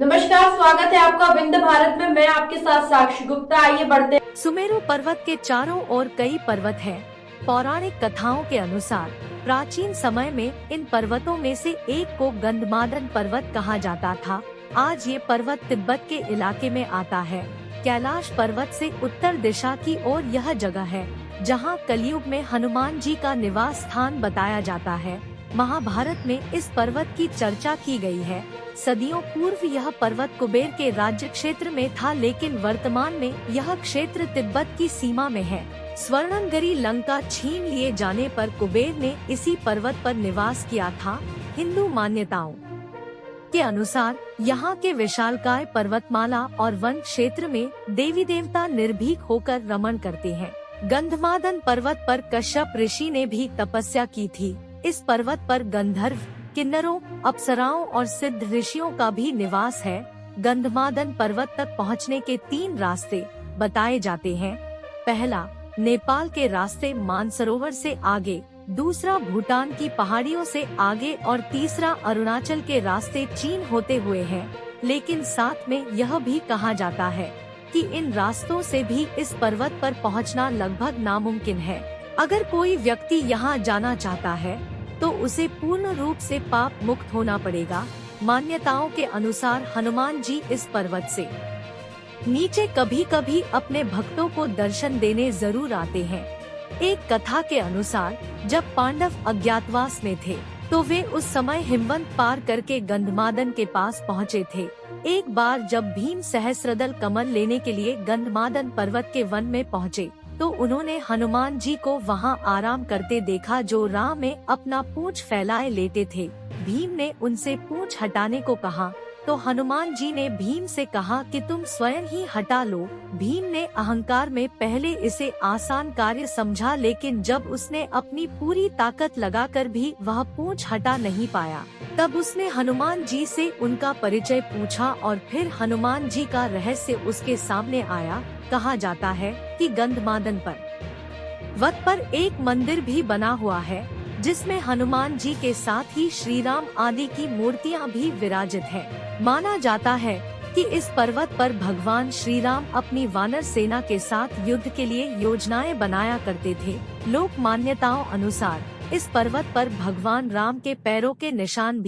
नमस्कार, स्वागत है आपका विंध्य भारत में। मैं आपके साथ साक्षी गुप्ता। आइए बढ़ते। सुमेरु पर्वत के चारों ओर कई पर्वत हैं। पौराणिक कथाओं के अनुसार प्राचीन समय में इन पर्वतों में से एक को गंधमादन पर्वत कहा जाता था। आज ये पर्वत तिब्बत के इलाके में आता है। कैलाश पर्वत से उत्तर दिशा की ओर यह जगह है जहाँ कलयुग में हनुमान जी का निवास स्थान बताया जाता है। महाभारत में इस पर्वत की चर्चा की गई है। सदियों पूर्व यह पर्वत कुबेर के राज्य क्षेत्र में था, लेकिन वर्तमान में यह क्षेत्र तिब्बत की सीमा में है। स्वर्णनगरी लंका छीन लिए जाने पर कुबेर ने इसी पर्वत पर निवास किया था। हिंदू मान्यताओं के अनुसार यहाँ के विशालकाय पर्वतमाला और वन क्षेत्र में देवी देवता निर्भीक होकर रमण करते हैं। गंधमादन पर्वत पर कश्यप ऋषि ने भी तपस्या की थी। इस पर्वत पर गंधर्व, किन्नरों, अप्सराओं और सिद्ध ऋषियों का भी निवास है। गंधमादन पर्वत तक पहुँचने के 3 रास्ते बताए जाते हैं। पहला, नेपाल के रास्ते मानसरोवर से आगे, दूसरा भूटान की पहाड़ियों से आगे और तीसरा अरुणाचल के रास्ते चीन होते हुए है। लेकिन साथ में यह भी कहा जाता है कि इन रास्तों से भी इस पर्वत पर पहुंचना लगभग नामुमकिन है। अगर कोई व्यक्ति यहाँ जाना चाहता है तो उसे पूर्ण रूप से पाप मुक्त होना पड़ेगा। मान्यताओं के अनुसार हनुमान जी इस पर्वत से नीचे कभी कभी अपने भक्तों को दर्शन देने जरूर आते हैं। एक कथा के अनुसार जब पांडव अज्ञातवास में थे तो वे उस समय हिमवंत पार करके गंधमादन के पास पहुँचे थे। एक बार जब भीम सहस्त्रदल कमल लेने के लिए गंधमादन पर्वत के वन में पहुँचे तो उन्होंने हनुमान जी को वहां आराम करते देखा, जो राह में अपना पूंछ फैलाए लेटे थे। भीम ने उनसे पूंछ हटाने को कहा तो हनुमान जी ने भीम से कहा कि तुम स्वयं ही हटा लो। भीम ने अहंकार में पहले इसे आसान कार्य समझा, लेकिन जब उसने अपनी पूरी ताकत लगाकर भी वह पूंछ हटा नहीं पाया, तब उसने हनुमान जी से उनका परिचय पूछा और फिर हनुमान जी का रहस्य उसके सामने आया। कहा जाता है कि गंधमादन पर्वत पर एक मंदिर भी बना हुआ है जिसमें हनुमान जी के साथ ही श्री राम आदि की मूर्तियां भी विराजित हैं। माना जाता है कि इस पर्वत पर भगवान श्री राम अपनी वानर सेना के साथ युद्ध के लिए योजनाएं बनाया करते थे। लोक मान्यताओं अनुसार इस पर्वत पर भगवान राम के पैरों के निशान भी